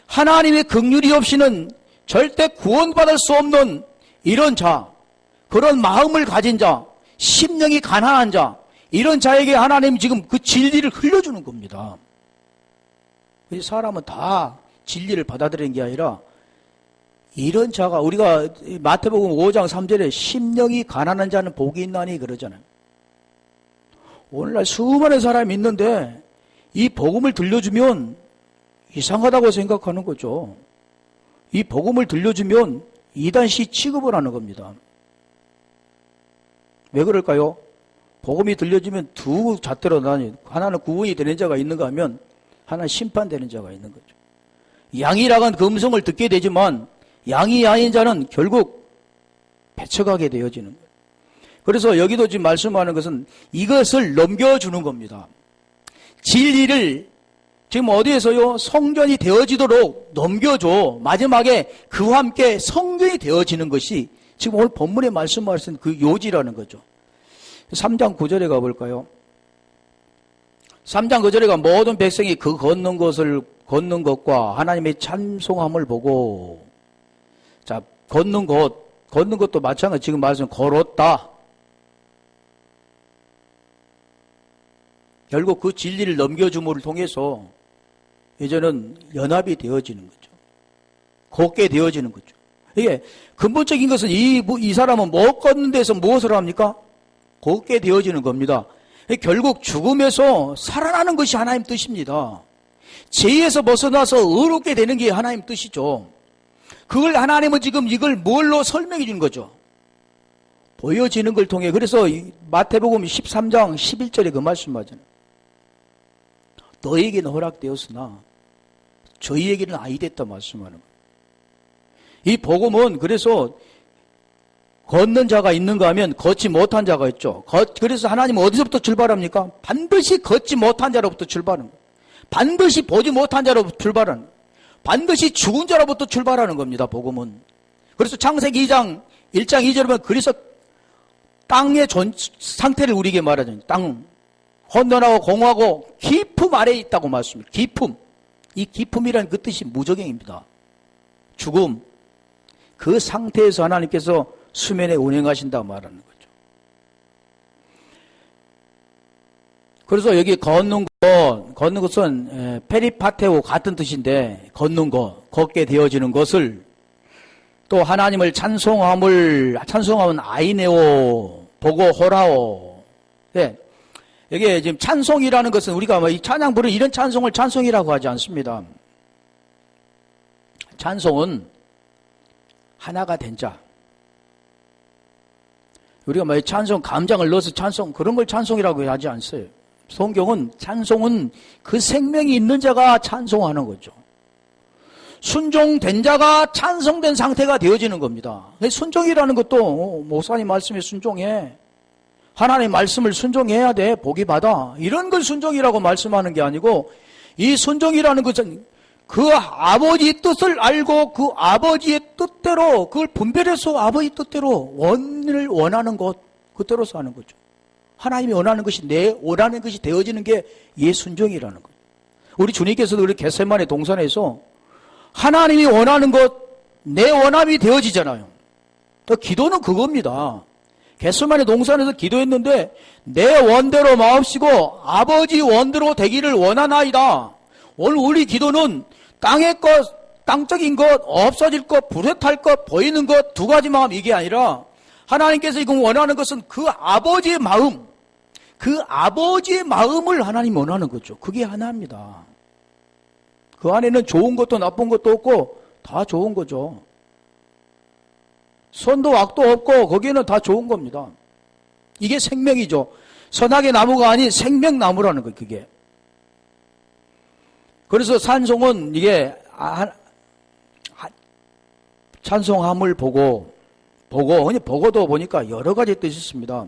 하나님의 긍휼이 없이는 절대 구원받을 수 없는 이런 자, 그런 마음을 가진 자, 심령이 가난한 자, 이런 자에게 하나님이 지금 그 진리를 흘려주는 겁니다. 이 사람은 다 진리를 받아들이는 게 아니라, 이런 자가, 우리가 마태복음 5장 3절에 심령이 가난한 자는 복이 있나니 그러잖아요. 오늘날 수많은 사람이 있는데 이 복음을 들려주면 이상하다고 생각하는 거죠. 이 복음을 들려주면 이단시 취급을 하는 겁니다. 왜 그럴까요? 복음이 들려주면 두 잣대로 나뉘어요. 하나는 구원이 되는 자가 있는가 하면 하나는 심판되는 자가 있는 거죠. 양이라간 그 음성을 듣게 되지만 양이 아닌 자는 결국 배척하게 되어지는 거예요. 그래서 여기도 지금 말씀하는 것은 이것을 넘겨주는 겁니다. 진리를 지금 어디에서요? 성전이 되어지도록 넘겨줘. 마지막에 그와 함께 성전이 되어지는 것이 지금 오늘 본문에 말씀하신 그 요지라는 거죠. 3장 9절에 가볼까요? 3장 9절에 가 모든 백성이 그 걷는 것과 하나님의 찬송함을 보고, 자, 걷는 것도 마찬가지 지금 말씀 걸었다. 결국 그 진리를 넘겨줌을 통해서 이제는 연합이 되어지는 거죠. 걷게 되어지는 거죠. 이게 근본적인 것은 이 사람은 못 걷는 데서 무엇을 합니까? 걷게 되어지는 겁니다. 결국 죽음에서 살아나는 것이 하나님 뜻입니다. 죄에서 벗어나서 의롭게 되는 게 하나님 뜻이죠. 그걸 하나님은 지금 이걸 뭘로 설명해 주는 거죠? 보여지는 걸 통해. 그래서 마태복음 13장 11절에 그 말씀하잖아요. 너에게는 허락되었으나 저희에게는 아니됐다 말씀하는 거예요. 이 복음은 그래서 걷는 자가 있는가 하면 걷지 못한 자가 있죠. 그래서 하나님은 어디서부터 출발합니까? 반드시 걷지 못한 자로부터 출발하는 거예요. 반드시 보지 못한 자로부터 출발하는 거예요. 반드시 죽은 자로부터 출발하는 겁니다. 복음은. 그래서 창세기 1장 2절에 보면 그래서 땅의 상태를 우리에게 말하잖아요. 땅 혼돈하고 공허하고 깊음 아래에 있다고 말씀합니다. 깊음. 이 깊음이라는 그 뜻이 무적행입니다. 죽음. 그 상태에서 하나님께서 수면에 운행하신다고 말하는 거죠. 그래서 여기 걷는 것은 페리파테오 같은 뜻인데, 걷는 것, 걷게 되어지는 것을, 또 하나님을 찬송함은 아이네오, 보고 호라오. 네. 여기 지금 찬송이라는 것은 우리가 이 찬양 부르는 이런 찬송을 찬송이라고 하지 않습니다. 찬송은 하나가 된 자. 우리가 찬송, 감정을 넣어서 찬송, 그런 걸 찬송이라고 하지 않어요. 성경은 찬송은 그 생명이 있는 자가 찬송하는 거죠. 순종된 자가 찬송된 상태가 되어지는 겁니다. 순종이라는 것도 목사님 말씀에 순종해. 하나님의 말씀을 순종해야 돼. 복이 받아. 이런 걸 순종이라고 말씀하는 게 아니고 이 순종이라는 것은 그 아버지의 뜻을 알고 그 아버지의 뜻대로 그걸 분별해서 아버지 뜻대로 원하는 것 그대로 사는 거죠. 하나님이 원하는 것이 내 원하는 것이 되어지는 게 예 순종이라는 거예요. 우리 주님께서도 우리 겟세마네 동산에서 하나님이 원하는 것 내 원함이 되어지잖아요. 기도는 그겁니다. 겟세마네 동산에서 기도했는데 내 원대로 마옵시고 아버지 원대로 되기를 원하나이다. 오늘 우리 기도는 땅의 것, 땅적인 것, 없어질 것, 불에 탈 것, 보이는 것 두 가지 마음 이게 아니라 하나님께서 지금 원하는 것은 그 아버지의 마음, 그 아버지의 마음을 하나님 원하는 거죠. 그게 하나입니다. 그 안에는 좋은 것도 나쁜 것도 없고 다 좋은 거죠. 선도 악도 없고 거기에는 다 좋은 겁니다. 이게 생명이죠. 선악의 나무가 아닌 생명나무라는 거예요. 그게. 그래서 찬송은 이게 찬송함을 보고도 보니까 여러 가지 뜻이 있습니다.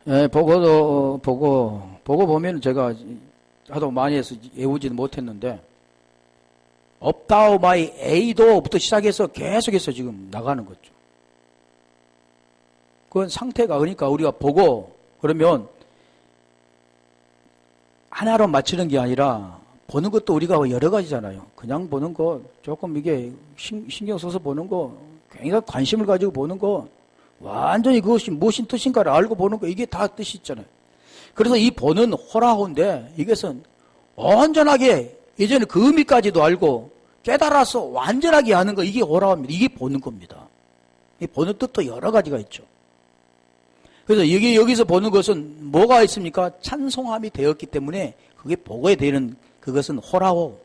예, 보고 보면 제가 하도 많이 해서 외우지는 못했는데 업다우 마이 에이도부터 시작해서 계속해서 지금 나가는 거죠. 그건 상태가 그러니까 우리가 보고 그러면 하나로 맞추는 게 아니라 보는 것도 우리가 여러 가지잖아요. 그냥 보는 거 조금 이게 신경 써서 보는 거 굉장히 관심을 가지고 보는 거 완전히 그것이 무엇인 뜻인가를 알고 보는 거 이게 다 뜻이 있잖아요. 그래서 이 보는 호라호인데 이것은 온전하게 예전에 그 의미까지도 알고 깨달아서 완전하게 하는 거 이게 호라호입니다. 이게 보는 겁니다. 이 보는 뜻도 여러 가지가 있죠. 그래서 여기서 보는 것은 뭐가 있습니까? 찬송함이 되었기 때문에 그게 보고에 되는 그것은 호라호.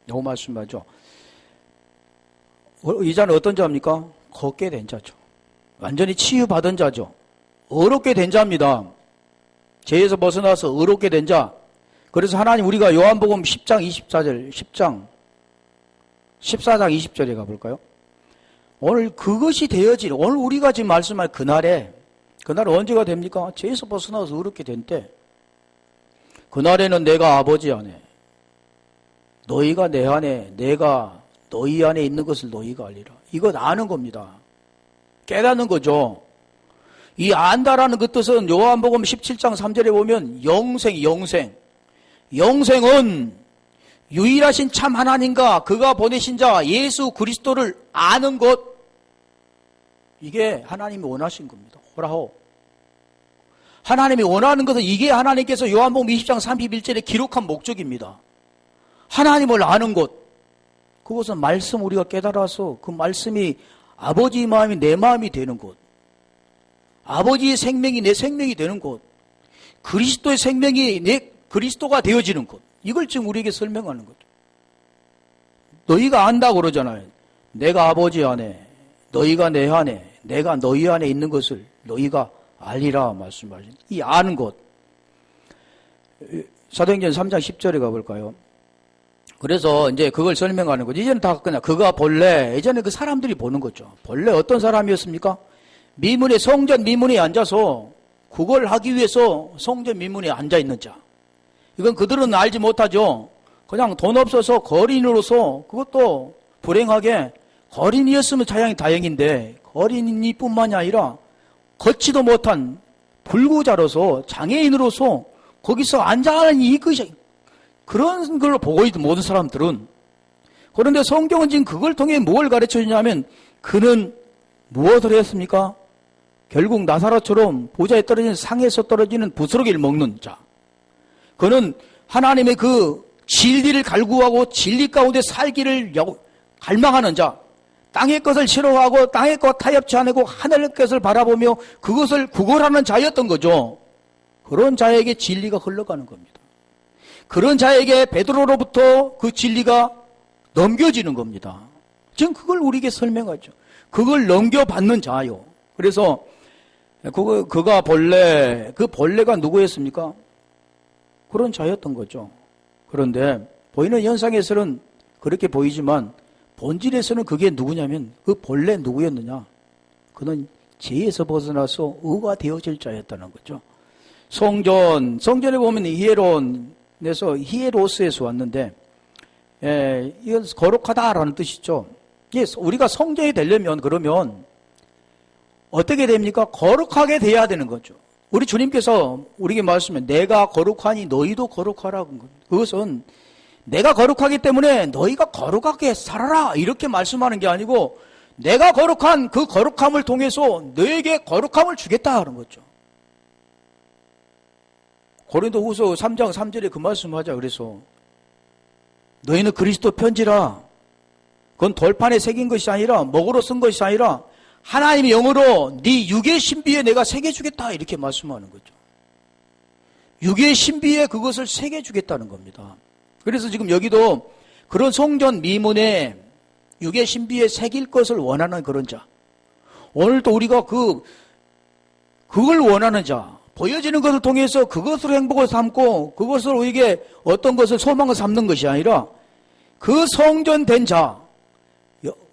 요 말씀 맞죠? 이 자는 어떤 자입니까? 걷게 된 자죠. 완전히 치유받은 자죠. 의롭게 된 자입니다. 죄에서 벗어나서 의롭게 된 자. 그래서 하나님 우리가 요한복음 10장 14장 20절에 가볼까요? 오늘 그것이 되어질 오늘 우리가 지금 말씀할 그날은 언제가 됩니까? 죄에서 벗어나서 의롭게 된 때. 그날에는 내가 아버지 안에 너희가 내 안에 내가 너희 안에 있는 것을 너희가 알리라. 이것 아는 겁니다. 깨닫는 거죠. 이 안다라는 그 뜻은 요한복음 17장 3절에 보면 영생은 유일하신 참 하나님과 그가 보내신 자 예수 그리스도를 아는 것. 이게 하나님이 원하신 겁니다. 호라호. 하나님이 원하는 것은 이게 하나님께서 요한복음 20장 31절에 기록한 목적입니다. 하나님을 아는 것. 그것은 말씀 우리가 깨달아서 그 말씀이 아버지의 마음이 내 마음이 되는 것. 아버지의 생명이 내 생명이 되는 것. 그리스도의 생명이 내 그리스도가 되어지는 것. 이걸 지금 우리에게 설명하는 거죠. 너희가 안다고 그러잖아요. 내가 아버지 안에, 너희가 내 안에, 내가 너희 안에 있는 것을 너희가 알리라 말씀하신 이 아는 것. 사도행전 3장 10절에 가볼까요? 그래서 이제 그걸 설명하는 거죠. 이제는 다 그냥 그가 본래 예전에 그 사람들이 보는 거죠. 본래 어떤 사람이었습니까? 성전 미문에 앉아서 그걸 하기 위해서 성전 미문에 앉아 있는 자. 이건 그들은 알지 못하죠. 그냥 돈 없어서 거린으로서 그것도 불행하게 거린이었으면 다행인데 거린이뿐만이 아니라 걷지도 못한 불구자로서 장애인으로서 거기서 앉아있는 이것이 그런 걸로 보고 있던 모든 사람들은. 그런데 성경은 지금 그걸 통해 뭘 가르쳐 주냐면 그는 무엇을 했습니까? 결국 나사로처럼 보좌에 떨어진 상에서 떨어지는 부스러기를 먹는 자. 그는 하나님의 그 진리를 갈구하고 진리 가운데 살기를 갈망하는 자. 땅의 것을 싫어하고 땅의 것 타협치 않고 하늘의 것을 바라보며 그것을 구걸하는 자였던 거죠. 그런 자에게 진리가 흘러가는 겁니다. 그런 자에게 베드로로부터 그 진리가 넘겨지는 겁니다. 지금 그걸 우리에게 설명하죠. 그걸 넘겨받는 자요. 그래서 그가 그 본래가 누구였습니까? 그런 자였던 거죠. 그런데 보이는 현상에서는 그렇게 보이지만 본질에서는 그게 누구냐면 그 본래 누구였느냐? 그는 죄에서 벗어나서 의가 되어질 자였다는 거죠. 성전에 보면 히에론에서 히에로스에서 왔는데, 이건 거룩하다라는 뜻이죠. 우리가 성전이 되려면 그러면 어떻게 됩니까? 거룩하게 돼야 되는 거죠. 우리 주님께서 우리에게 말씀해 내가 거룩하니 너희도 거룩하라고 한 겁니다. 그것은 내가 거룩하기 때문에 너희가 거룩하게 살아라 이렇게 말씀하는 게 아니고 내가 거룩한 그 거룩함을 통해서 너에게 거룩함을 주겠다 하는 거죠. 고린도후서 3장 3절에 그 말씀하자. 그래서 너희는 그리스도 편지라. 그건 돌판에 새긴 것이 아니라 먹으로 쓴 것이 아니라 하나님의 영으로 네 육의 신비에 내가 새겨주겠다 이렇게 말씀하는 거죠. 육의 신비에 그것을 새겨주겠다는 겁니다. 그래서 지금 여기도 그런 성전 미문에 육의 신비에 새길 것을 원하는 그런 자, 오늘도 우리가 그걸 원하는 자, 보여지는 것을 통해서 그것으로 행복을 삼고 그것으로 우리에게 어떤 것을 소망을 삼는 것이 아니라 그 성전된 자,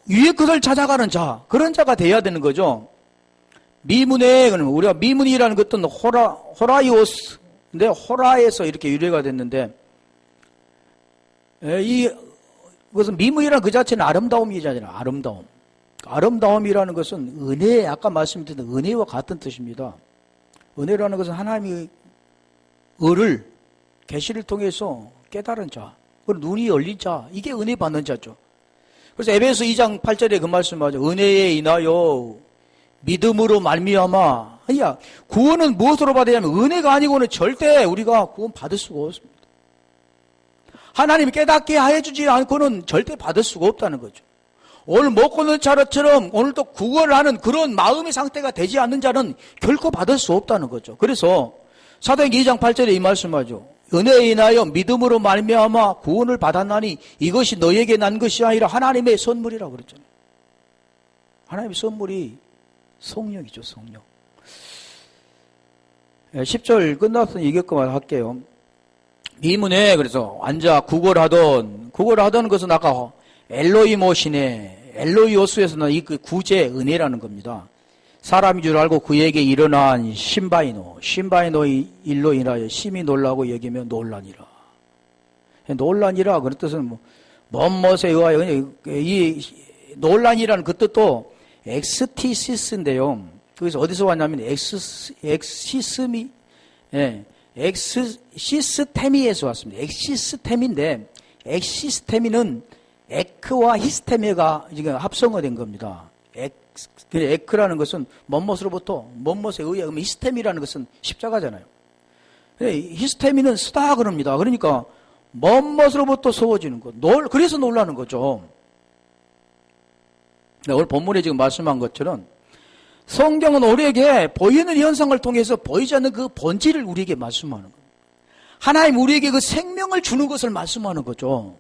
위의 것을 찾아가는 자, 그런 자가 돼야 되는 거죠. 미문에, 우리가 미문이라는 것은 호라이오스, 근데 호라에서 이렇게 유래가 됐는데, 그것은 미문이라는 그 자체는 아름다움이잖아요. 아름다움. 아름다움이라는 것은 은혜, 아까 말씀드린 은혜와 같은 뜻입니다. 은혜라는 것은 하나님의 의를, 계시를 통해서 깨달은 자, 그리고 눈이 열린 자, 이게 은혜 받는 자죠. 그래서 에베소 2장 8절에 그 말씀하죠. 은혜에 인하여 믿음으로 말미암아. 아니야, 구원은 무엇으로 받아야 하면 은혜가 아니고는 절대 우리가 구원 받을 수가 없습니다. 하나님이 깨닫게 해주지 않고는 절대 받을 수가 없다는 거죠. 오늘 못 걷는 자처럼 오늘도 구걸을 하는 그런 마음의 상태가 되지 않는 자는 결코 받을 수 없다는 거죠. 그래서 사도행전 2장 8절에 이 말씀하죠. 은혜에 인하여 믿음으로 말미암아 구원을 받았나니 이것이 너에게 난 것이 아니라 하나님의 선물이라고 그랬잖아요. 하나님의 선물이 성령이죠, 성령. 10절 끝났으니 이것만 할게요. 미문에 그래서 앉아 구걸하던 것은 아까 엘로이모시네, 엘로이오스에서 이 구제 은혜라는 겁니다. 사람인 줄 알고 그에게 일어난 신바이노의 일로 인하여 심히 놀라고 여기며 논란이라. 논란이라 그런 뜻은 먼못에 의하여 이 논란이라는 그 뜻도 엑스티시스인데요. 그래서 어디서 왔냐면 엑시스테미에서 왔습니다. 엑시스테미인데 엑시스테미는 에크와 히스테미가 지금 합성어 된 겁니다. 에크라는 것은 먼못으로부터 먼못에 의하면 히스테미라는 것은 십자가잖아요. 히스테미는 쓰다 그럽니다. 그러니까 먼못으로부터 서워지는 것. 그래서 놀라는 거죠. 오늘 본문에 지금 말씀한 것처럼 성경은 우리에게 보이는 현상을 통해서 보이지 않는 그 본질을 우리에게 말씀하는 거예요. 하나님 우리에게 그 생명을 주는 것을 말씀하는 거죠.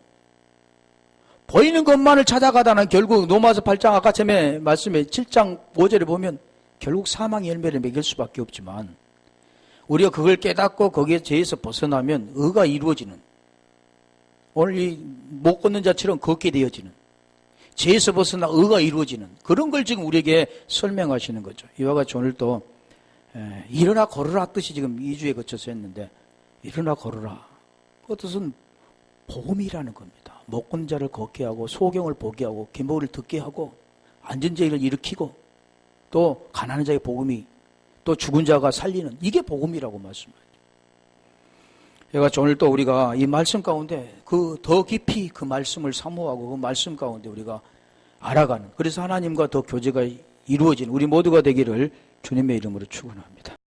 보이는 것만을 찾아가다는 결국 로마서 8장 아까 전에 말씀에 7장 5절에 보면 결국 사망의 열매를 맺을 수밖에 없지만 우리가 그걸 깨닫고 거기에 죄에서 벗어나면 의가 이루어지는, 오늘 이 못 걷는 자처럼 걷게 되어지는, 죄에서 벗어나 의가 이루어지는 그런 걸 지금 우리에게 설명하시는 거죠. 이와 같이 오늘도 일어나 걸으라 뜻이 지금 2주에 거쳐서 했는데 일어나 걸으라 그 뜻은 복음이라는 겁니다. 못 걷는 자를 걷게 하고 소경을 보게 하고 기모를 듣게 하고 앉은 자를 일으키고 또 가난한 자의 복음이 또 죽은 자가 살리는, 이게 복음이라고 말씀하죠. 제가 오늘 또 우리가 이 말씀 가운데 더 깊이 그 말씀을 사모하고 그 말씀 가운데 우리가 알아가는, 그래서 하나님과 더 교제가 이루어진 우리 모두가 되기를 주님의 이름으로 축원합니다.